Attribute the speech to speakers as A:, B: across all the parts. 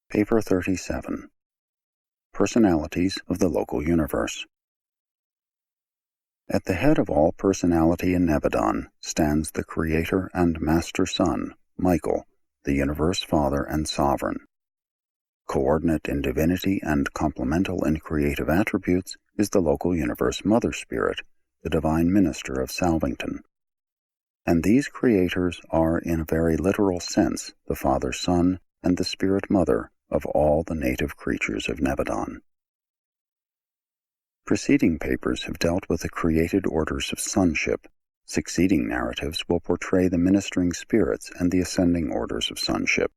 A: Paper 37. Personalities of the Local Universe. At the head of all personality in Nebadon stands the Creator and Master Son, Michael, the Universe Father and Sovereign. Coordinate in divinity and complemental in creative attributes is the Local Universe Mother Spirit, the Divine Minister of Salvington. And these creators are, in a very literal sense, the Father Son and the Spirit Mother of all the native creatures of Nebadon. Preceding papers have dealt with the created orders of sonship. Succeeding narratives will portray the ministering spirits and the ascending orders of sonship.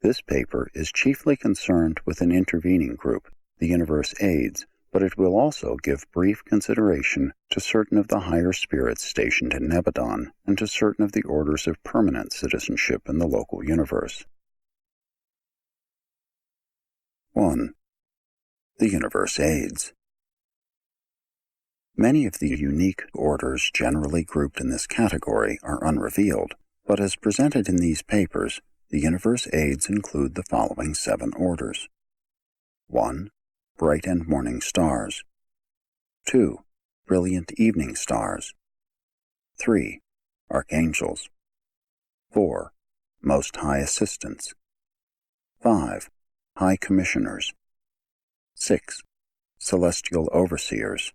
A: This paper is chiefly concerned with an intervening group, the Universe Aids, but it will also give brief consideration to certain of the higher spirits stationed in Nebadon and to certain of the orders of permanent citizenship in the local universe. 1. The Universe Aids. Many of the unique orders generally grouped in this category are unrevealed, but as presented in these papers, the Universe Aids include the following 7 orders. 1. Bright and Morning Stars. 2. Brilliant Evening Stars. 3. Archangels. 4. Most High Assistants. 5. High Commissioners. 6. Celestial Overseers.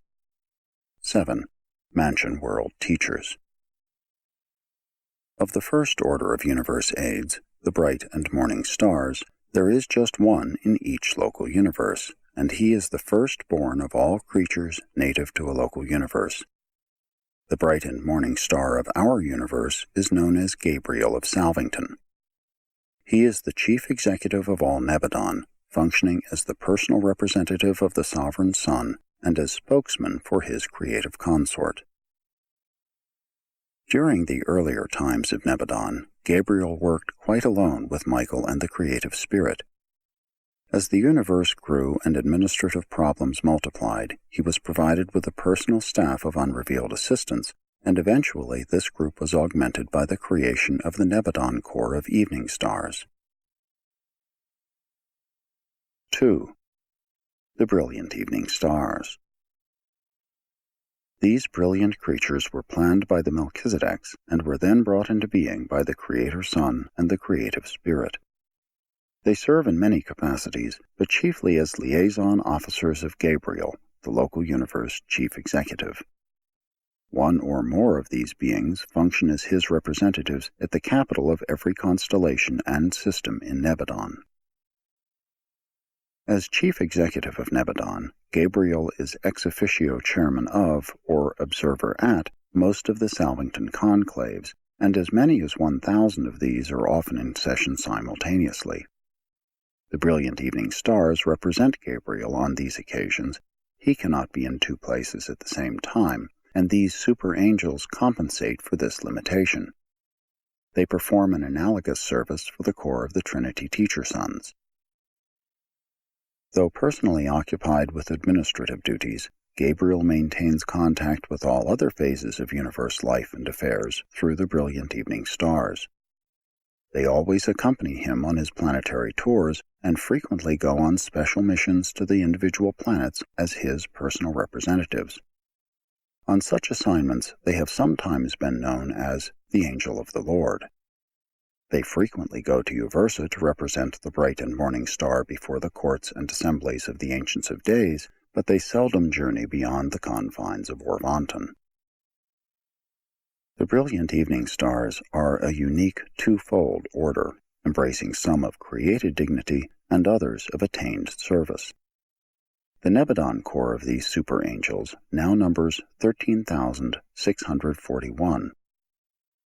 A: 7. Mansion World Teachers. Of the first order of Universe Aids, the Bright and Morning Stars, there is just one in each local universe, and he is the firstborn of all creatures native to a local universe. The Bright and Morning Star of our universe is known as Gabriel of Salvington. He is the chief executive of all Nebadon, functioning as the personal representative of the Sovereign Son and as spokesman for his creative consort. During the earlier times of Nebadon, Gabriel worked quite alone with Michael and the creative spirit. As the universe grew and administrative problems multiplied, he was provided with a personal staff of unrevealed assistants, and eventually this group was augmented by the creation of the Nebadon Corps of Evening Stars. 2. The Brilliant Evening Stars. These brilliant creatures were planned by the Melchizedeks and were then brought into being by the Creator Son and the Creative Spirit. They serve in many capacities, but chiefly as liaison officers of Gabriel, the local universe chief executive. One or more of these beings function as his representatives at the capital of every constellation and system in Nebadon. As chief executive of Nebadon, Gabriel is ex officio chairman of, or observer at, most of the Salvington conclaves, and as many as 1,000 of these are often in session simultaneously. The brilliant evening stars represent Gabriel on these occasions. He cannot be in 2 places at the same time, and these super angels compensate for this limitation. They perform an analogous service for the core of the Trinity Teacher Sons. Though personally occupied with administrative duties, Gabriel maintains contact with all other phases of universe life and affairs through the brilliant evening stars. They always accompany him on his planetary tours and frequently go on special missions to the individual planets as his personal representatives. On such assignments, they have sometimes been known as the Angel of the Lord. They frequently go to Uversa to represent the bright and morning star before the courts and assemblies of the Ancients of Days, but they seldom journey beyond the confines of Orvanton. The brilliant evening stars are a unique 2-fold order, embracing some of created dignity and others of attained service. The Nebadon Corps of these super angels now numbers 13,641.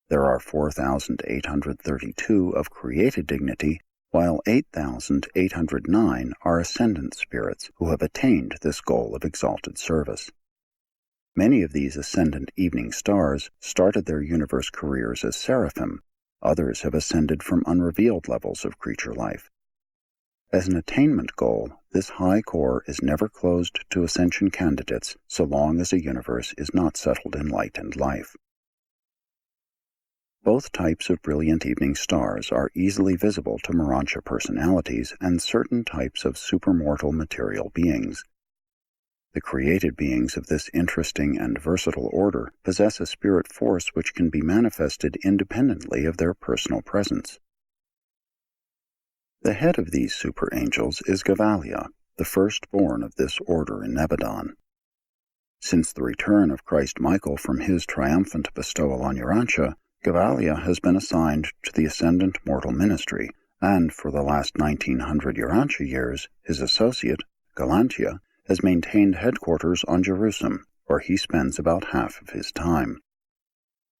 A: There are 4,832 of created dignity, while 8,809 are ascendant spirits who have attained this goal of exalted service. Many of these ascendant evening stars started their universe careers as seraphim. Others have ascended from unrevealed levels of creature life. As an attainment goal, this high core is never closed to ascension candidates so long as a universe is not settled in light and life. Both types of brilliant evening stars are easily visible to Urantia personalities and certain types of supermortal material beings. The created beings of this interesting and versatile order possess a spirit force which can be manifested independently of their personal presence. The head of these super angels is Gavalia, the firstborn of this order in Nebadon. Since the return of Christ Michael from his triumphant bestowal on Urantia, Gavalia has been assigned to the Ascendant Mortal Ministry, and for the last 1900 Urantia years, his associate, Galantia, has maintained headquarters on Jerusalem, where he spends about half of his time.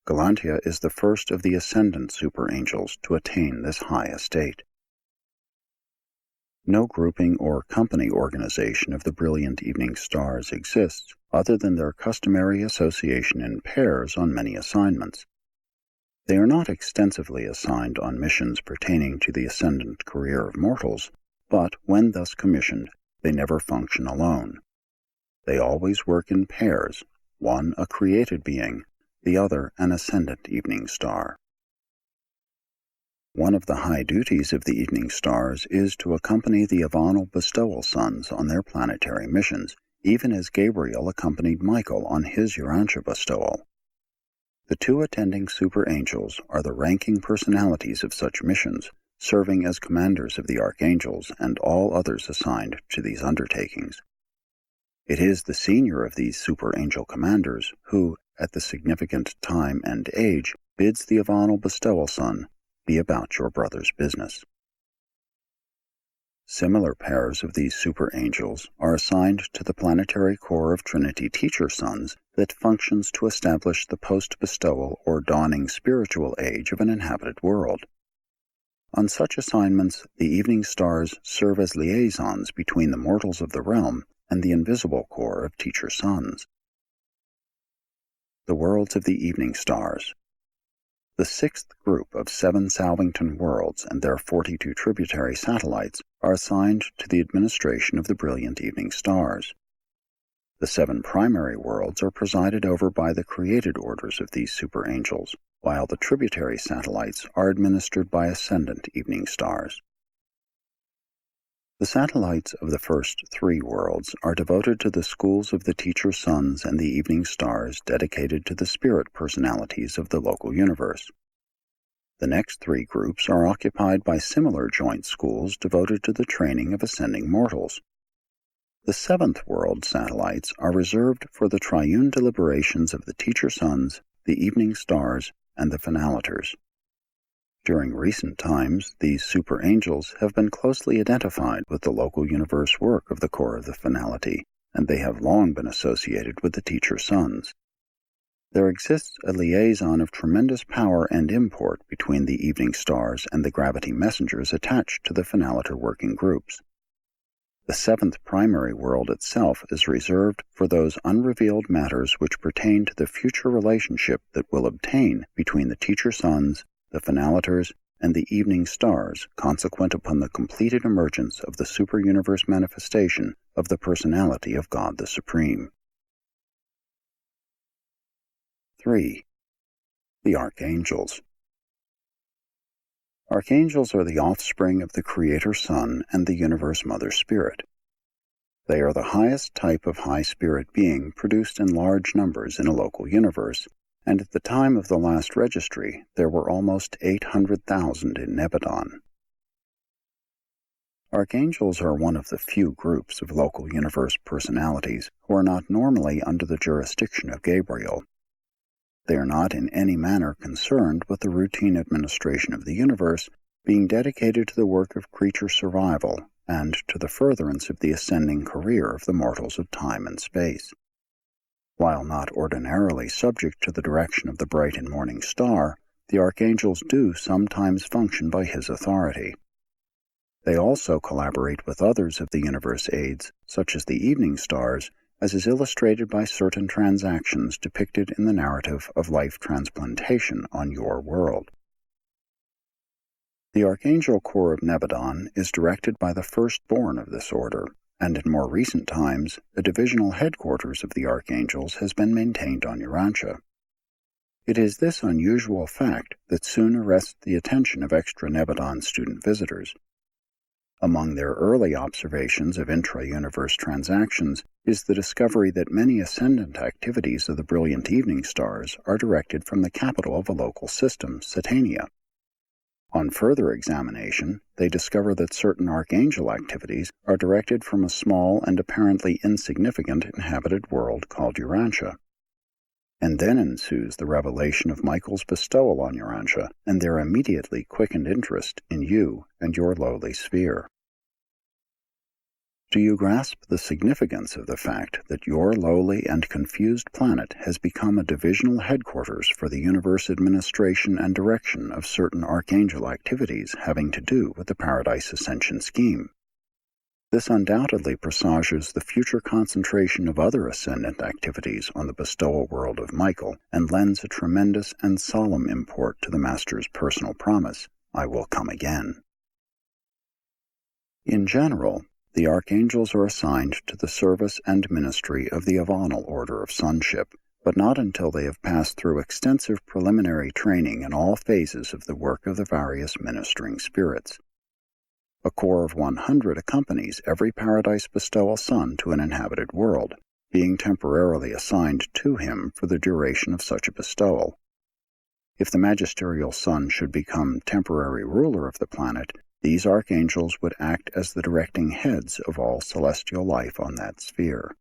A: Galantia is the first of the Ascendant Super Angels to attain this high estate. No grouping or company organization of the brilliant evening stars exists other than their customary association in pairs on many assignments. They are not extensively assigned on missions pertaining to the ascendant career of mortals, but when thus commissioned, they never function alone. They always work in pairs, one a created being, the other an ascendant evening star. One of the high duties of the evening stars is to accompany the Avanal bestowal sons on their planetary missions, even as Gabriel accompanied Michael on his Urantia bestowal. The two attending super angels are the ranking personalities of such missions, serving as commanders of the Archangels and all others assigned to these undertakings. It is the senior of these super angel commanders who, at the significant time and age, bids the Avanal bestowal son, "Be about your brother's business." Similar pairs of these super angels are assigned to the planetary corps of Trinity teacher sons that functions to establish the post-bestowal or dawning spiritual age of an inhabited world. On such assignments, the evening stars serve as liaisons between the mortals of the realm and the invisible corps of teacher sons. The worlds of the evening stars. The sixth group of 7 Salvington worlds and their 42 tributary satellites are assigned to the administration of the brilliant evening stars. The 7 primary worlds are presided over by the created orders of these super angels, while the tributary satellites are administered by ascendant evening stars. The satellites of the first 3 worlds are devoted to the schools of the teacher sons and the evening stars dedicated to the spirit personalities of the local universe. The next 3 groups are occupied by similar joint schools devoted to the training of ascending mortals. The 7th world satellites are reserved for the triune deliberations of the teacher sons, the evening stars, and the finalators. During recent times, these super angels have been closely identified with the local universe work of the core of the finality, and they have long been associated with the teacher sons. There exists a liaison of tremendous power and import between the evening stars and the gravity messengers attached to the finalator working groups. The 7th primary world itself is reserved for those unrevealed matters which pertain to the future relationship that will obtain between the teacher sons, the finalators, and the evening stars consequent upon the completed emergence of the super-universe manifestation of the personality of God the Supreme. 3. The Archangels. Archangels are the offspring of the Creator Son and the Universe Mother Spirit. They are the highest type of high spirit being produced in large numbers in a local universe, and at the time of the last registry there were almost 800,000 in Nebadon. Archangels are one of the few groups of local universe personalities who are not normally under the jurisdiction of Gabriel. They are not in any manner concerned with the routine administration of the universe, being dedicated to the work of creature survival and to the furtherance of the ascending career of the mortals of time and space. While not ordinarily subject to the direction of the bright and morning star, the archangels do sometimes function by his authority. They also collaborate with others of the universe aids, such as the evening stars, as is illustrated by certain transactions depicted in the narrative of life transplantation on your world. The Archangel Corps of Nebadon is directed by the firstborn of this order, and in more recent times, the divisional headquarters of the Archangels has been maintained on Urantia. It is this unusual fact that soon arrests the attention of extra-Nebadon student visitors. Among their early observations of intra-universe transactions is the discovery that many ascendant activities of the brilliant evening stars are directed from the capital of a local system, Satania. On further examination, they discover that certain archangel activities are directed from a small and apparently insignificant inhabited world called Urantia. And then ensues the revelation of Michael's bestowal on Urantia and their immediately quickened interest in you and your lowly sphere. Do you grasp the significance of the fact that your lowly and confused planet has become a divisional headquarters for the universe administration and direction of certain archangel activities having to do with the Paradise Ascension scheme? This undoubtedly presages the future concentration of other ascendant activities on the bestowal world of Michael and lends a tremendous and solemn import to the Master's personal promise, "I will come again." In general, the archangels are assigned to the service and ministry of the Avanal order of sonship, but not until they have passed through extensive preliminary training in all phases of the work of the various ministering spirits. A corps of 100 accompanies every Paradise Bestowal Son to an inhabited world, being temporarily assigned to him for the duration of such a bestowal. If the magisterial Son should become temporary ruler of the planet, these archangels would act as the directing heads of all celestial life on that sphere.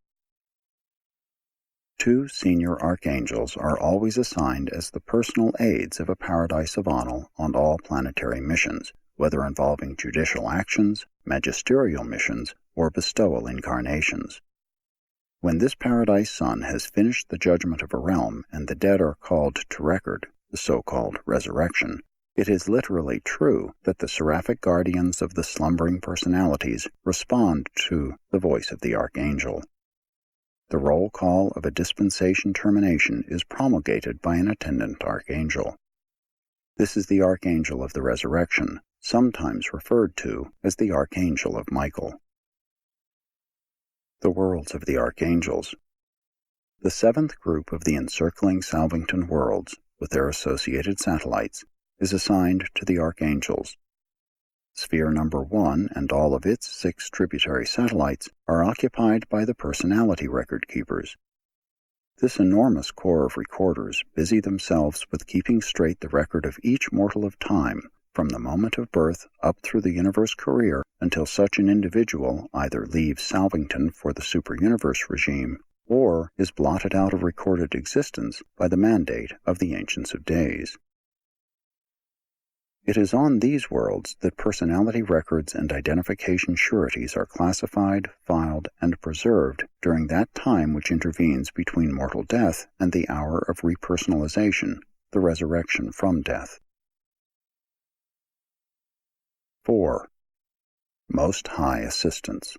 A: 2 senior archangels are always assigned as the personal aides of a Paradise Avanal on all planetary missions, whether involving judicial actions, magisterial missions, or bestowal incarnations. When this Paradise Son has finished the judgment of a realm and the dead are called to record, the so-called resurrection, it is literally true that the seraphic guardians of the slumbering personalities respond to the voice of the archangel. The roll call of a dispensation termination is promulgated by an attendant archangel. This is the archangel of the resurrection, sometimes referred to as the Archangel of Michael. The worlds of the archangels. The 7th group of the encircling Salvington worlds, with their associated satellites, is assigned to the archangels. Sphere number 1 and all of its 6 tributary satellites are occupied by the personality record keepers. This enormous corps of recorders busy themselves with keeping straight the record of each mortal of time, from the moment of birth up through the universe career until such an individual either leaves Salvington for the super-universe regime or is blotted out of recorded existence by the mandate of the Ancients of Days. It is on these worlds that personality records and identification sureties are classified, filed, and preserved during that time which intervenes between mortal death and the hour of repersonalization, the resurrection from death. 4. Most High Assistants.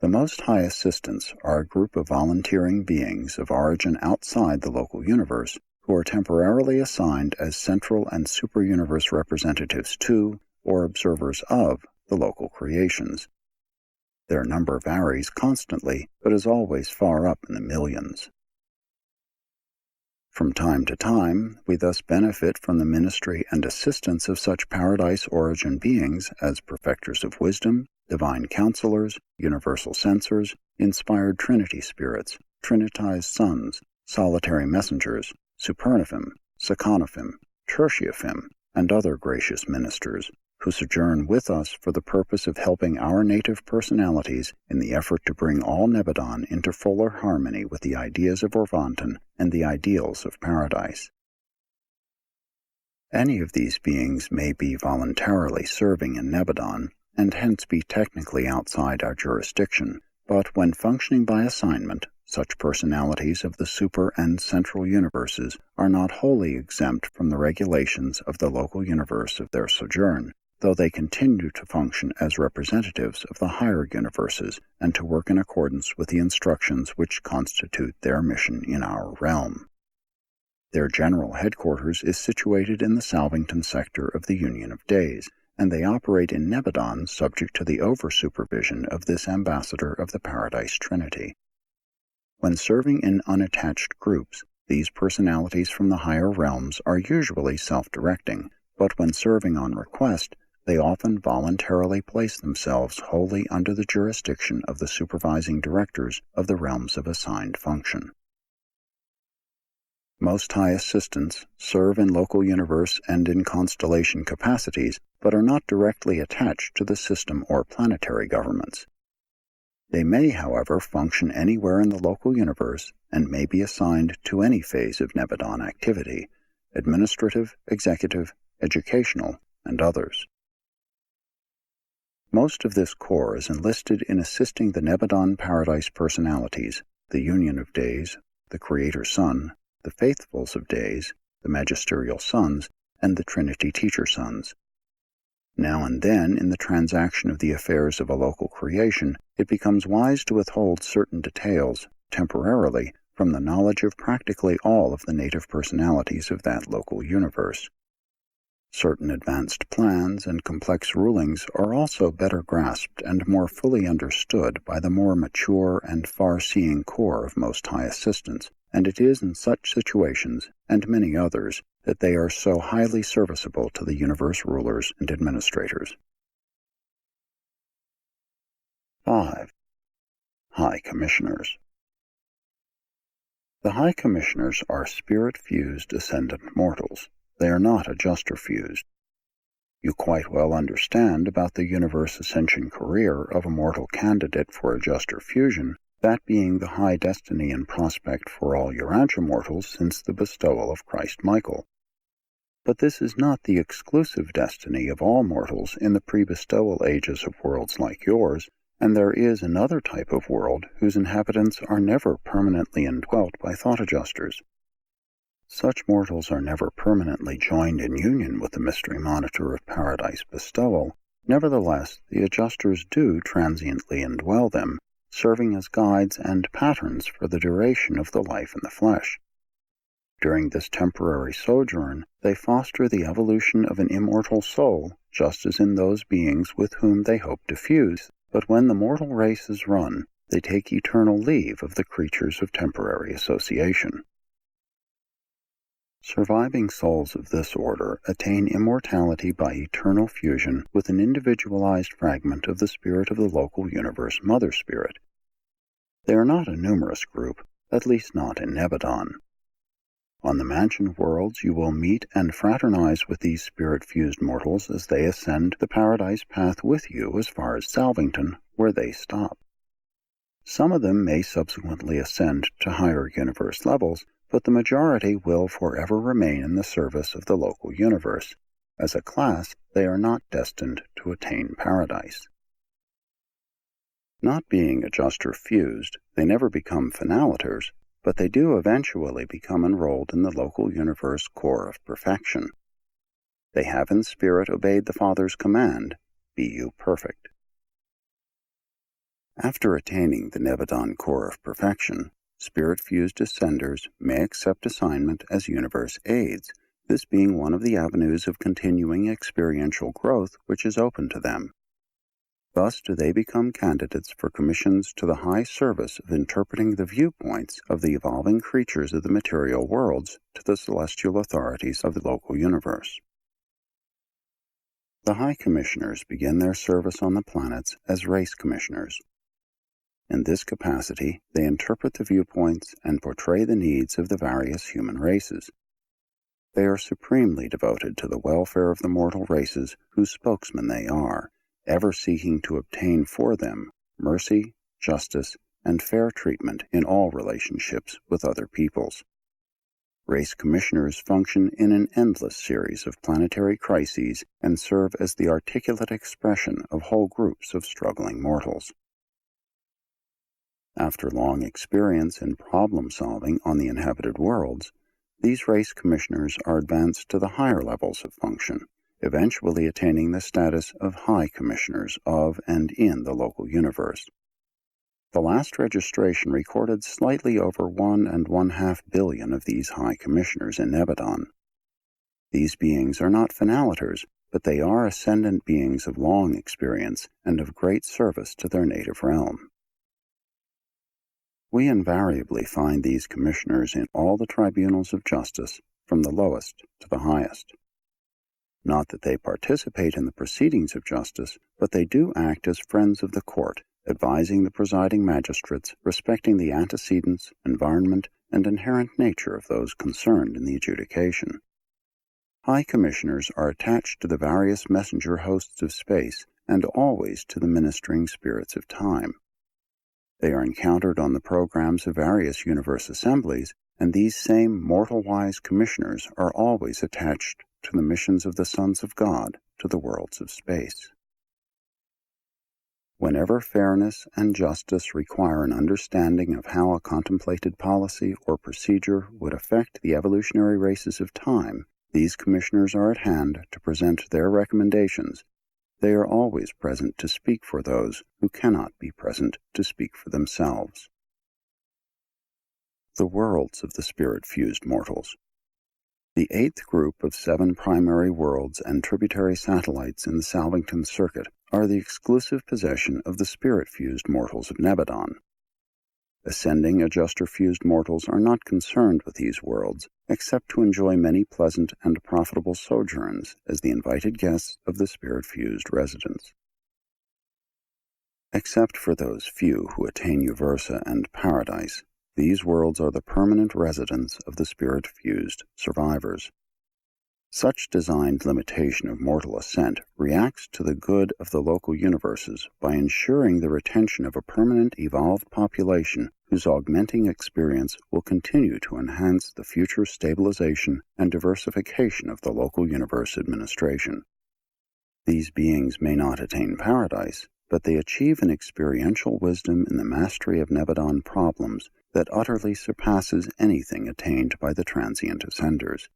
A: The Most High Assistants are a group of volunteering beings of origin outside the local universe who are temporarily assigned as central and super-universe representatives to, or observers of, the local creations. Their number varies constantly, but is always far up in the millions. From time to time, we thus benefit from the ministry and assistance of such paradise origin beings as perfecters of wisdom, divine counselors, universal censors, inspired Trinity spirits, trinitized sons, solitary messengers, Supernaphim, Seconaphim, Tertiaphim, and other gracious ministers, who sojourn with us for the purpose of helping our native personalities in the effort to bring all Nebadon into fuller harmony with the ideas of Orvanton and the ideals of paradise. Any of these beings may be voluntarily serving in Nebadon, and hence be technically outside our jurisdiction, but when functioning by assignment, such personalities of the super and central universes are not wholly exempt from the regulations of the local universe of their sojourn, though they continue to function as representatives of the higher universes and to work in accordance with the instructions which constitute their mission in our realm. Their general headquarters is situated in the Salvington sector of the Union of Days, and they operate in Nebadon subject to the over-supervision of this ambassador of the Paradise Trinity. When serving in unattached groups, These personalities from the higher realms are usually self-directing, but when serving on request, they often voluntarily place themselves wholly under the jurisdiction of the supervising directors of the realms of assigned function. Most high assistants serve in local universe and in constellation capacities, but are not directly attached to the system or planetary governments. They may, however, function anywhere in the local universe and may be assigned to any phase of Nebadon activity: administrative, executive, educational, and others. Most of this corps is enlisted in assisting the Nebadon Paradise personalities, the Union of Days, the Creator Son, the Faithfuls of Days, the Magisterial Sons, and the Trinity Teacher Sons. Now and then, in the transaction of the affairs of a local creation, it becomes wise to withhold certain details, temporarily, from the knowledge of practically all of the native personalities of that local universe. Certain advanced plans and complex rulings are also better grasped and more fully understood by the more mature and far-seeing corps of most high assistants, and it is in such situations, and many others, that they are so highly serviceable to the universe rulers and administrators. 5. High Commissioners. The High Commissioners are spirit-fused ascendant mortals. They are not adjuster-fused. You quite well understand about the universe ascension career of a mortal candidate for adjuster fusion, that being the high destiny and prospect for all Urantia mortals since the bestowal of Christ Michael. But this is not the exclusive destiny of all mortals in the pre-bestowal ages of worlds like yours, and there is another type of world whose inhabitants are never permanently indwelt by thought adjusters. Such mortals are never permanently joined in union with the mystery monitor of paradise bestowal. Nevertheless, the adjusters do transiently indwell them, serving as guides and patterns for the duration of the life in the flesh. During this temporary sojourn, they foster the evolution of an immortal soul, just as in those beings with whom they hope to fuse, but when the mortal race is run, they take eternal leave of the creatures of temporary association. Surviving souls of this order attain immortality by eternal fusion with an individualized fragment of the spirit of the local universe Mother Spirit. They are not a numerous group, at least not in Nebadon. On the mansion worlds you will meet and fraternize with these spirit-fused mortals as they ascend the paradise path with you as far as Salvington, where they stop. Some of them may subsequently ascend to higher universe levels, but the majority will forever remain in the service of the local universe. As a class, they are not destined to attain paradise. Not being adjuster-fused, they never become finaliters, but they do eventually become enrolled in the local universe corps of perfection. They have in spirit obeyed the Father's command, "Be you perfect." After attaining the Nebadon corps of perfection, spirit-fused ascenders may accept assignment as universe aides, this being one of the avenues of continuing experiential growth which is open to them. Thus do they become candidates for commissions to the high service of interpreting the viewpoints of the evolving creatures of the material worlds to the celestial authorities of the local universe. The High Commissioners begin their service on the planets as race commissioners. In this capacity, they interpret the viewpoints and portray the needs of the various human races. They are supremely devoted to the welfare of the mortal races whose spokesmen they are, ever seeking to obtain for them mercy, justice, and fair treatment in all relationships with other peoples. Race commissioners function in an endless series of planetary crises and serve as the articulate expression of whole groups of struggling mortals. After long experience in problem-solving on the inhabited worlds, these race commissioners are advanced to the higher levels of function, eventually attaining the status of High Commissioners of and in the local universe. The last registration recorded slightly over 1.5 billion of these High Commissioners in Nebadon. These beings are not finaliters, but they are ascendant beings of long experience and of great service to their native realm. We invariably find these commissioners in all the tribunals of justice, from the lowest to the highest. Not that they participate in the proceedings of justice, but they do act as friends of the court, advising the presiding magistrates respecting the antecedents, environment, and inherent nature of those concerned in the adjudication. High commissioners are attached to the various messenger hosts of space and always to the ministering spirits of time. They are encountered on the programs of various universe assemblies, and these same mortal-wise commissioners are always attached to the missions of the sons of God to the worlds of space. Whenever fairness and justice require an understanding of how a contemplated policy or procedure would affect the evolutionary races of time, these commissioners are at hand to present their recommendations. They are always present to speak for those who cannot be present to speak for themselves. The worlds of the spirit-fused mortals. The 8th group of 7 primary worlds and tributary satellites in the Salvington Circuit are the exclusive possession of the spirit-fused mortals of Nebadon. Ascending adjuster-fused mortals are not concerned with these worlds, except to enjoy many pleasant and profitable sojourns as the invited guests of the spirit-fused residents. Except for those few who attain Uversa and Paradise, these worlds are the permanent residence of the spirit-fused survivors. Such designed limitation of mortal ascent reacts to the good of the local universes by ensuring the retention of a permanent evolved population whose augmenting experience will continue to enhance the future stabilization and diversification of the local universe administration. These beings may not attain paradise, but they achieve an experiential wisdom in the mastery of Nebadon problems that utterly surpasses anything attained by the transient ascenders.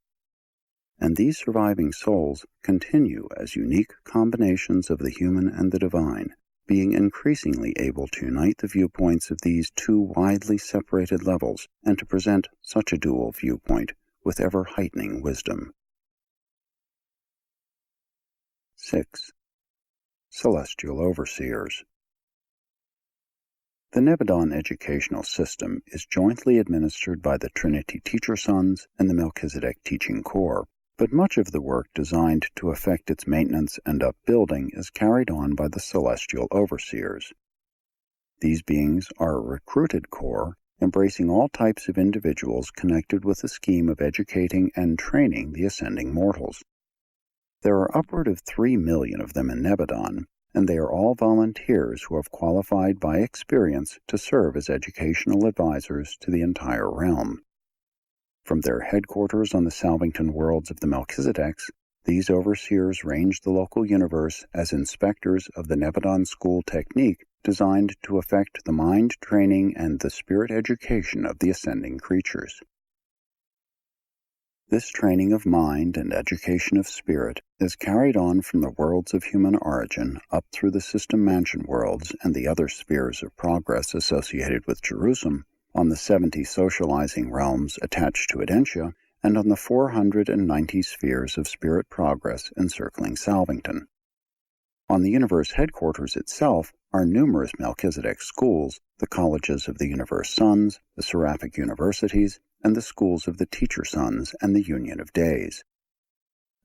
A: And these surviving souls continue as unique combinations of the human and the divine, being increasingly able to unite the viewpoints of these two widely separated levels and to present such a dual viewpoint with ever-heightening wisdom. 6. Celestial Overseers. The Nebadon educational system is jointly administered by the Trinity Teacher Sons and the Melchizedek Teaching Corps, but much of the work designed to effect its maintenance and upbuilding is carried on by the Celestial Overseers. These beings are a recruited corps, embracing all types of individuals connected with the scheme of educating and training the ascending mortals. There are upward of 3 million of them in Nebadon, and they are all volunteers who have qualified by experience to serve as educational advisors to the entire realm. From their headquarters on the Salvington worlds of the Melchizedeks, these overseers range the local universe as inspectors of the Nebadon school technique designed to effect the mind training and the spirit education of the ascending creatures. This training of mind and education of spirit is carried on from the worlds of human origin up through the system mansion worlds and the other spheres of progress associated with Jerusalem, on the 70 socializing realms attached to Urantia, and on the 490 spheres of spirit progress encircling Salvington. On the universe headquarters itself are numerous Melchizedek schools, the colleges of the universe sons, the seraphic universities, and the schools of the teacher sons and the union of days.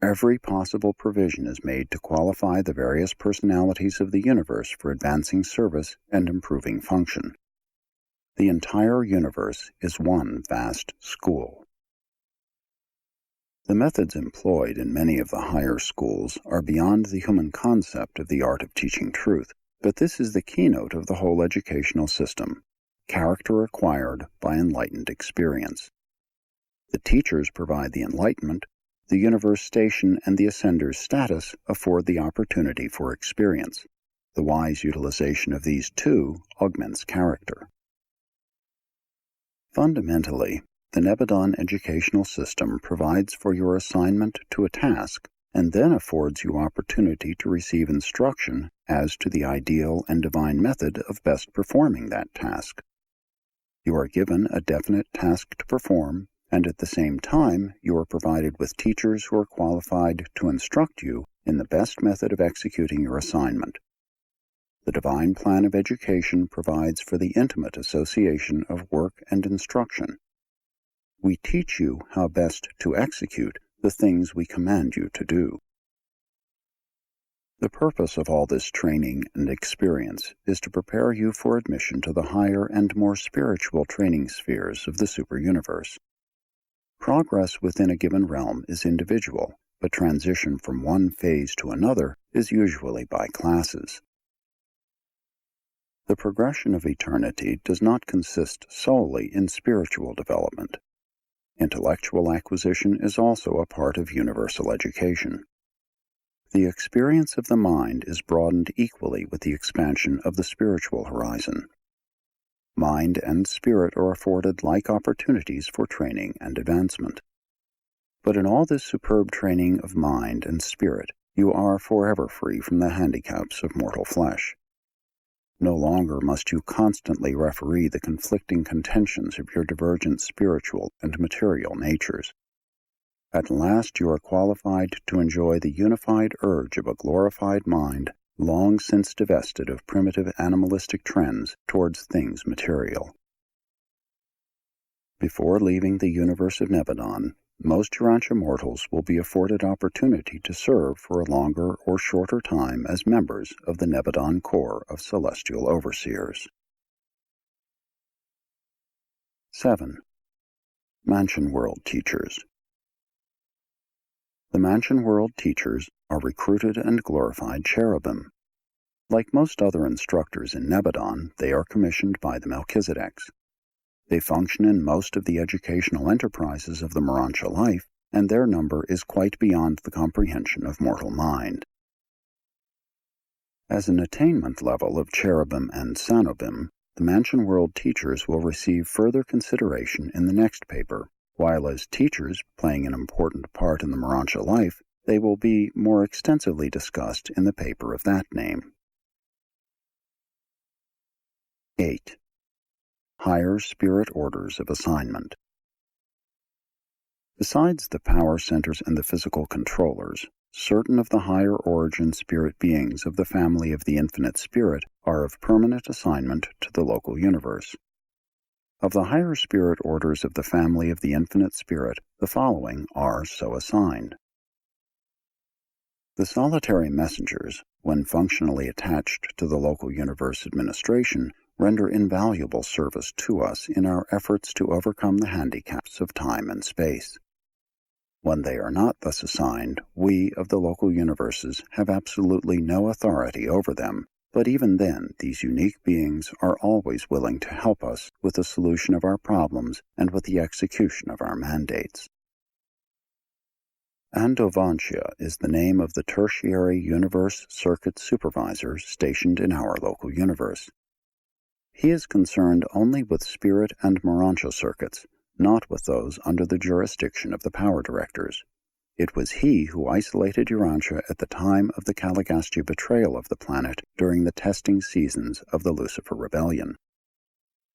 A: Every possible provision is made to qualify the various personalities of the universe for advancing service and improving function. The entire universe is one vast school. The methods employed in many of the higher schools are beyond the human concept of the art of teaching truth, but this is the keynote of the whole educational system, character acquired by enlightened experience. The teachers provide the enlightenment, the universe station and the ascender's status afford the opportunity for experience. The wise utilization of these two augments character. Fundamentally, the Nebadon educational system provides for your assignment to a task and then affords you opportunity to receive instruction as to the ideal and divine method of best performing that task. You are given a definite task to perform, and at the same time you are provided with teachers who are qualified to instruct you in the best method of executing your assignment. The divine plan of education provides for the intimate association of work and instruction. We teach you how best to execute the things we command you to do. The purpose of all this training and experience is to prepare you for admission to the higher and more spiritual training spheres of the superuniverse. Progress within a given realm is individual, but transition from one phase to another is usually by classes. The progression of eternity does not consist solely in spiritual development. Intellectual acquisition is also a part of universal education. The experience of the mind is broadened equally with the expansion of the spiritual horizon. Mind and spirit are afforded like opportunities for training and advancement. But in all this superb training of mind and spirit, you are forever free from the handicaps of mortal flesh. No longer must you constantly referee the conflicting contentions of your divergent spiritual and material natures. At last you are qualified to enjoy the unified urge of a glorified mind, long since divested of primitive animalistic trends towards things material. Before leaving the universe of Nebadon, most Urantia mortals will be afforded opportunity to serve for a longer or shorter time as members of the Nebadon Corps of Celestial Overseers. 7. Mansion World Teachers. The Mansion World Teachers are recruited and glorified cherubim. Like most other instructors in Nebadon, they are commissioned by the Melchizedeks. They function in most of the educational enterprises of the Urantia life, and their number is quite beyond the comprehension of mortal mind. As an attainment level of cherubim and sanobim, the Mansion World Teachers will receive further consideration in the next paper, while as teachers playing an important part in the Urantia life, they will be more extensively discussed in the paper of that name. 8. Higher Spirit Orders of Assignment. Besides the power centers and the physical controllers, certain of the higher origin spirit beings of the family of the Infinite Spirit are of permanent assignment to the local universe. Of the higher spirit orders of the family of the Infinite Spirit, the following are so assigned. The solitary messengers, when functionally attached to the local universe administration, render invaluable service to us in our efforts to overcome the handicaps of time and space. When they are not thus assigned, we of the local universes have absolutely no authority over them, but even then these unique beings are always willing to help us with the solution of our problems and with the execution of our mandates. Urantia is the name of the tertiary universe circuit supervisor stationed in our local universe. He is concerned only with spirit and Urantia circuits, not with those under the jurisdiction of the power directors. It was he who isolated Urantia at the time of the Caligastia betrayal of the planet during the testing seasons of the Lucifer Rebellion.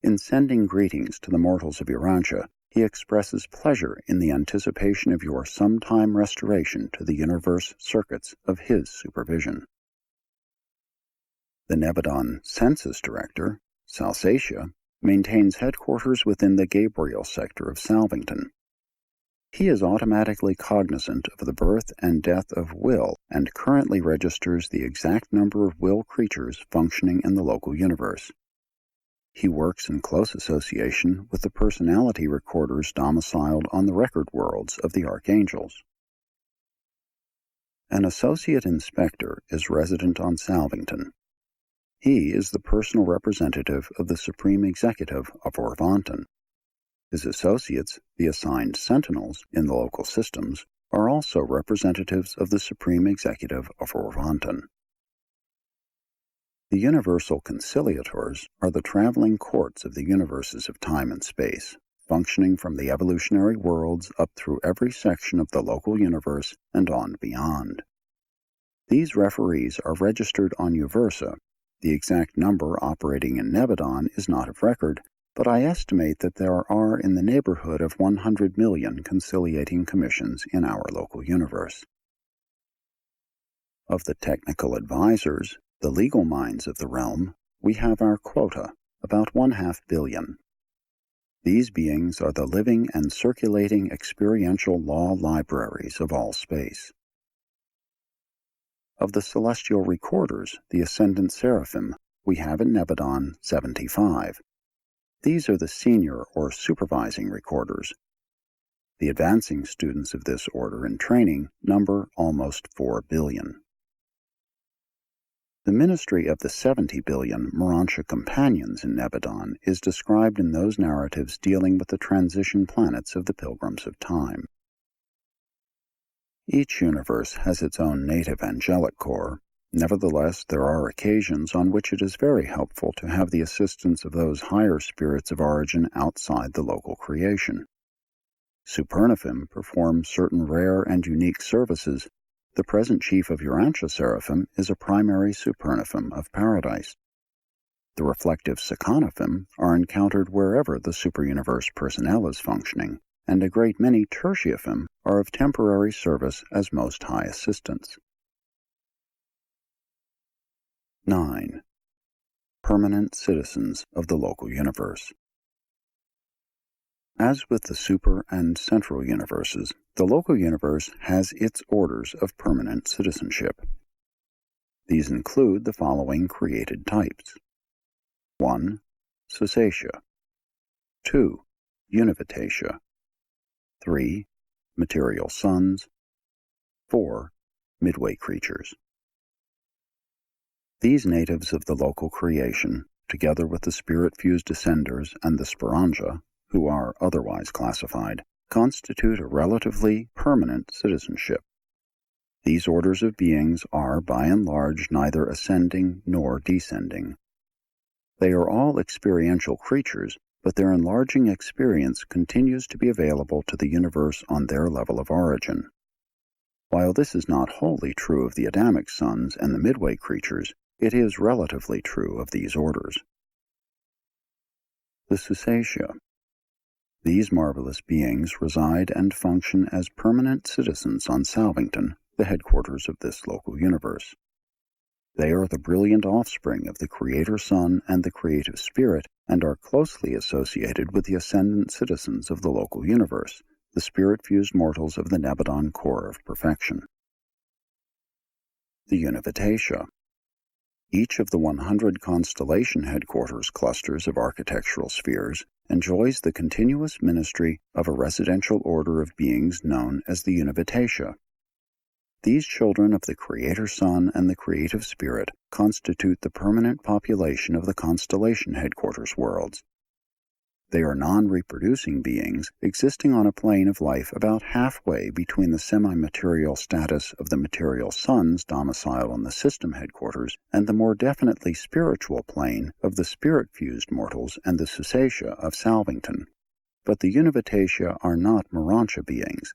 A: In sending greetings to the mortals of Urantia, he expresses pleasure in the anticipation of your sometime restoration to the universe circuits of his supervision. The Nebadon Census Director, Salsatia, maintains headquarters within the Gabriel sector of Salvington. He is automatically cognizant of the birth and death of will and currently registers the exact number of will creatures functioning in the local universe. He works in close association with the personality recorders domiciled on the record worlds of the Archangels. An associate inspector is resident on Salvington. He is the personal representative of the Supreme Executive of Orvanton. His associates, the assigned sentinels in the local systems, are also representatives of the Supreme Executive of Orvanton. The Universal Conciliators are the traveling courts of the universes of time and space, functioning from the evolutionary worlds up through every section of the local universe and on beyond. These referees are registered on Uversa. The exact number operating in Nebadon is not of record, but I estimate that there are in the neighborhood of 100 million conciliating commissions in our local universe. Of the technical advisors, The legal minds of the realm, we have our quota, about 1/2 billion. These beings are the living and circulating experiential law libraries of all space. Of the celestial recorders, the ascendant seraphim, we have in Nebadon 75. These are the senior or supervising recorders. The advancing students of this order in training number almost 4 billion. The ministry of the 70 billion Urantia companions in Nebadon is described in those narratives dealing with the transition planets of the Pilgrims of Time. Each universe has its own native angelic corps. Nevertheless, there are occasions on which it is very helpful to have the assistance of those higher spirits of origin outside the local creation. Supernaphim performs certain rare and unique services. The present chief of Urantia Seraphim is a primary supernaphim of paradise. The reflective Sekanaphim are encountered wherever the superuniverse personnel is functioning, and a great many tertiaphim are of temporary service as Most High assistants. 9. Permanent citizens of the local universe. As with the super and central universes, the local universe has its orders of permanent citizenship. These include the following created types. 1. Susatia. 2. Univitatia. 3. Material Sons. 4. Midway Creatures. These natives of the local creation, together with the spirit-fused Ascenders and the Sporanja, who are otherwise classified, constitute a relatively permanent citizenship. These orders of beings are, by and large, neither ascending nor descending. They are all experiential creatures, but their enlarging experience continues to be available to the universe on their level of origin. While this is not wholly true of the Adamic sons and the Midway creatures, it is relatively true of these orders. The Susatia. These marvelous beings reside and function as permanent citizens on Salvington, the headquarters of this local universe. They are the brilliant offspring of the Creator Sun and the Creative Spirit, and are closely associated with the ascendant citizens of the local universe, the spirit-fused mortals of the Nebadon core of perfection. The Univitatia. Each of the 100 constellation headquarters clusters of architectural spheres enjoys the continuous ministry of a residential order of beings known as the Univitatia. These children of the Creator Sun and the Creative Spirit constitute the permanent population of the constellation headquarters worlds. They are non-reproducing beings existing on a plane of life about halfway between the semi-material status of the material sons domiciled on the system headquarters and the more definitely spiritual plane of the spirit-fused mortals and the Susatia of Salvington. But the Univitatia are not Urantia beings.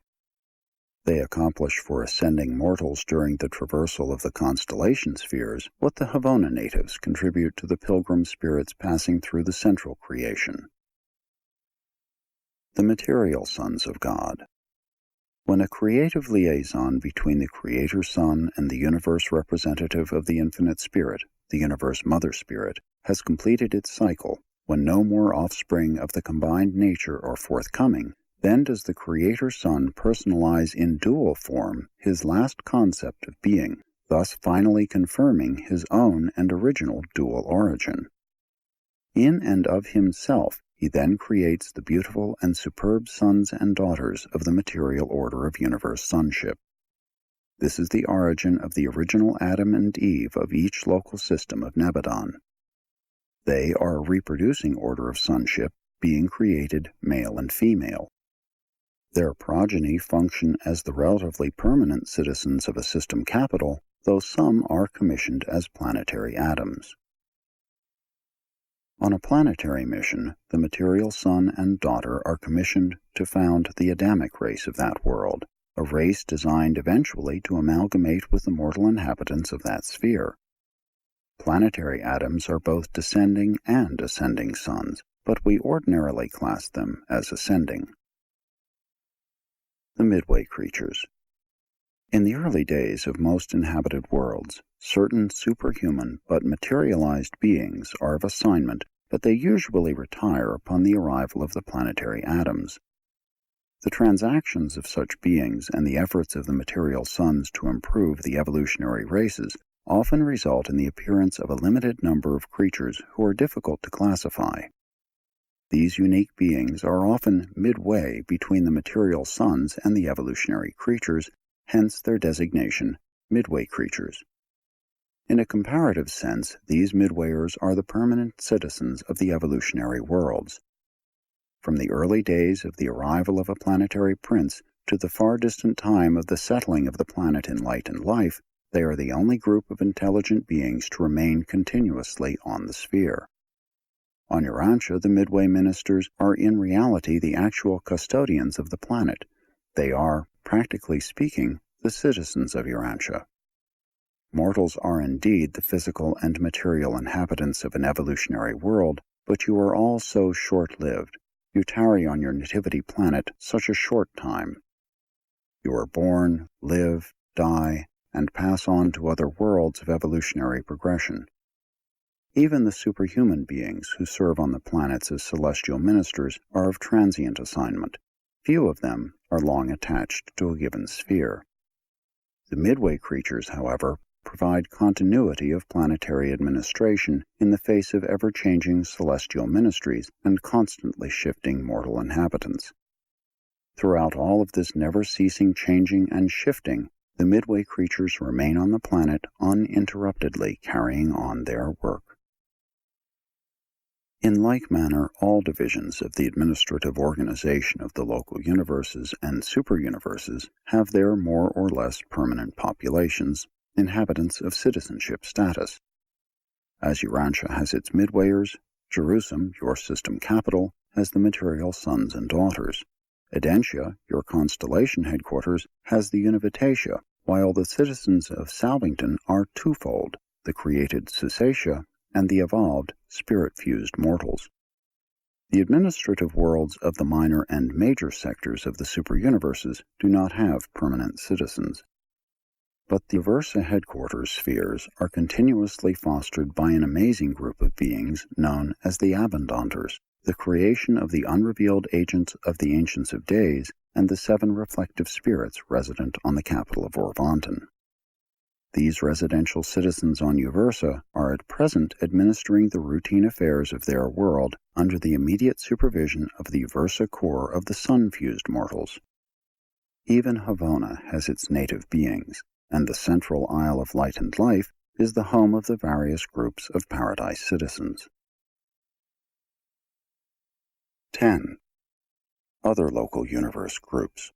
A: They accomplish for ascending mortals during the traversal of the constellation spheres what the Havona natives contribute to the pilgrim spirits passing through the central creation. The material sons of God. When a creative liaison between the Creator Sun and the universe representative of the Infinite Spirit, the Universe Mother Spirit, has completed its cycle, when no more offspring of the combined nature are forthcoming, then does the Creator Sun personalize in dual form his last concept of being, thus finally confirming his own and original dual origin. In and of himself, he then creates the beautiful and superb sons and daughters of the material order of universe sonship. This is the origin of the original Adam and Eve of each local system of Nebadon. They are a reproducing order of sonship, being created male and female. Their progeny function as the relatively permanent citizens of a system capital, though some are commissioned as planetary atoms. On a planetary mission, the material son and daughter are commissioned to found the Adamic race of that world, a race designed eventually to amalgamate with the mortal inhabitants of that sphere. Planetary atoms are both descending and ascending sons, but we ordinarily class them as ascending. The Midway Creatures. In the early days of most inhabited worlds, certain superhuman but materialized beings are of assignment, but they usually retire upon the arrival of the planetary atoms. The transactions of such beings and the efforts of the material suns to improve the evolutionary races often result in the appearance of a limited number of creatures who are difficult to classify. These unique beings are often midway between the material suns and the evolutionary creatures, hence their designation, Midway Creatures. In a comparative sense, these midwayers are the permanent citizens of the evolutionary worlds. From the early days of the arrival of a planetary prince to the far distant time of the settling of the planet in light and life, they are the only group of intelligent beings to remain continuously on the sphere. On Urantia, the Midway ministers are in reality the actual custodians of the planet. They are, practically speaking, the citizens of Urantia. Mortals are indeed the physical and material inhabitants of an evolutionary world, but you are all so short-lived. You tarry on your nativity planet such a short time. You are born, live, die, and pass on to other worlds of evolutionary progression. Even the superhuman beings who serve on the planets as celestial ministers are of transient assignment. Few of them are long attached to a given sphere. The Midway Creatures, however, provide continuity of planetary administration in the face of ever-changing celestial ministries and constantly shifting mortal inhabitants. Throughout all of this never-ceasing changing and shifting, the Midway Creatures remain on the planet uninterruptedly carrying on their work. In like manner, all divisions of the administrative organization of the local universes and superuniverses have their more or less permanent populations, inhabitants of citizenship status. As Urantia has its midwayers, Jerusalem, your system capital, has the material sons and daughters. Edentia, your constellation headquarters, has the Univitatia, while the citizens of Salvington are twofold, the created Susatia and the evolved, spirit-fused mortals. The administrative worlds of the minor and major sectors of the superuniverses do not have permanent citizens. But the Versa headquarters spheres are continuously fostered by an amazing group of beings known as the Abundanters, the creation of the unrevealed agents of the Ancients of Days and the 7 reflective spirits resident on the capital of Orvanton. These residential citizens on Uversa are at present administering the routine affairs of their world under the immediate supervision of the Uversa core of the sun-fused mortals. Even Havona has its native beings, and the central Isle of Light and Life is the home of the various groups of paradise citizens. 10. Other local universe groups.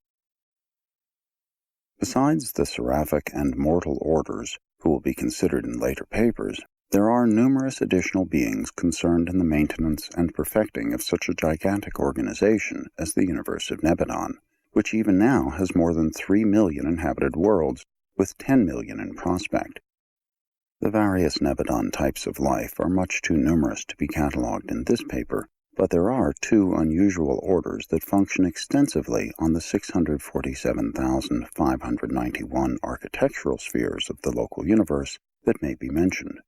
A: Besides the seraphic and mortal orders, who will be considered in later papers, there are numerous additional beings concerned in the maintenance and perfecting of such a gigantic organization as the universe of Nebadon, which even now has more than 3 million inhabited worlds, with 10 million in prospect. The various Nebadon types of life are much too numerous to be catalogued in this paper, but there are 2 unusual orders that function extensively on the 647,591 architectural spheres of the local universe that may be mentioned.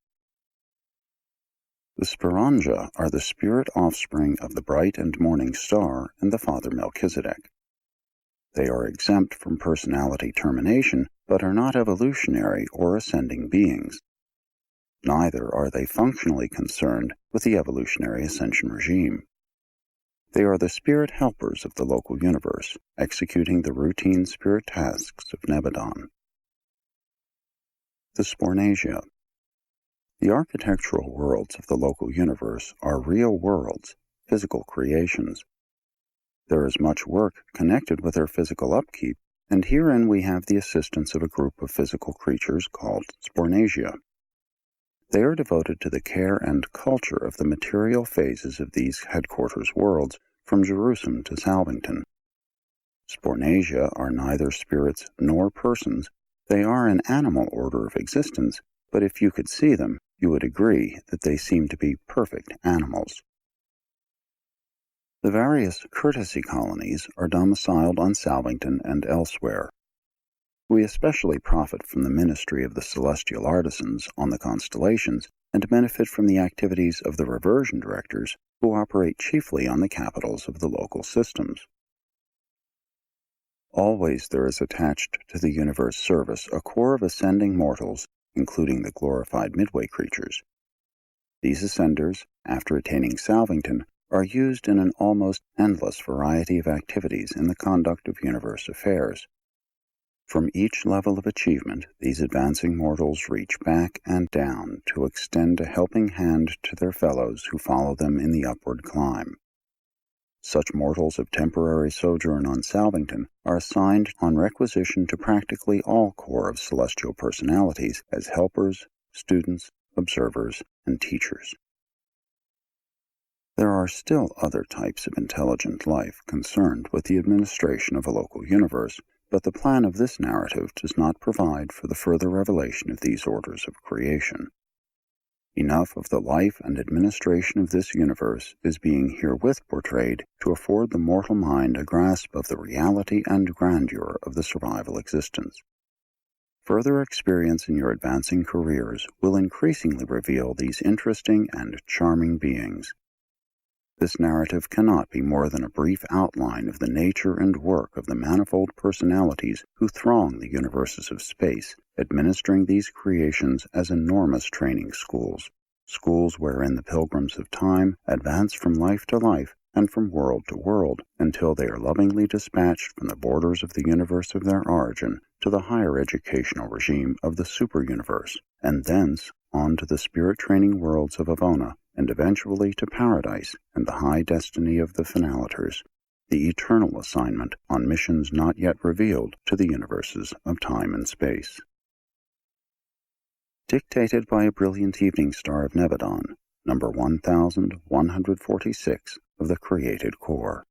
A: The Spiranja are the spirit offspring of the bright and morning star and the Father Melchizedek. They are exempt from personality termination, but are not evolutionary or ascending beings. Neither are they functionally concerned with the evolutionary ascension regime. They are the spirit helpers of the local universe, executing the routine spirit tasks of Nebadon. The Spornasia. The architectural worlds of the local universe are real worlds, physical creations. There is much work connected with their physical upkeep, and herein we have the assistance of a group of physical creatures called Spornasia. They are devoted to the care and culture of the material phases of these headquarters worlds from Jerusalem to Salvington. Spornasia are neither spirits nor persons. They are an animal order of existence, but if you could see them, you would agree that they seem to be perfect animals. The various courtesy colonies are domiciled on Salvington and elsewhere. We especially profit from the ministry of the celestial artisans on the constellations and benefit from the activities of the reversion directors who operate chiefly on the capitals of the local systems. Always there is attached to the universe service a corps of ascending mortals, including the glorified Midway Creatures. These ascenders, after attaining Salvington, are used in an almost endless variety of activities in the conduct of universe affairs. From each level of achievement, these advancing mortals reach back and down to extend a helping hand to their fellows who follow them in the upward climb. Such mortals of temporary sojourn on Salvington are assigned on requisition to practically all corps of celestial personalities as helpers, students, observers, and teachers. There are still other types of intelligent life concerned with the administration of a local universe, but the plan of this narrative does not provide for the further revelation of these orders of creation. Enough of the life and administration of this universe is being herewith portrayed to afford the mortal mind a grasp of the reality and grandeur of the survival existence. Further experience in your advancing careers will increasingly reveal these interesting and charming beings. This narrative cannot be more than a brief outline of the nature and work of the manifold personalities who throng the universes of space, administering these creations as enormous training schools, schools wherein the pilgrims of time advance from life to life and from world to world until they are lovingly dispatched from the borders of the universe of their origin to the higher educational regime of the super-universe, and thence on to the spirit-training worlds of Avona, and eventually to paradise and the high destiny of the Finalators, the eternal assignment on missions not yet revealed to the universes of time and space. Dictated by a brilliant evening star of Nebadon, number 1146 of the Created Core.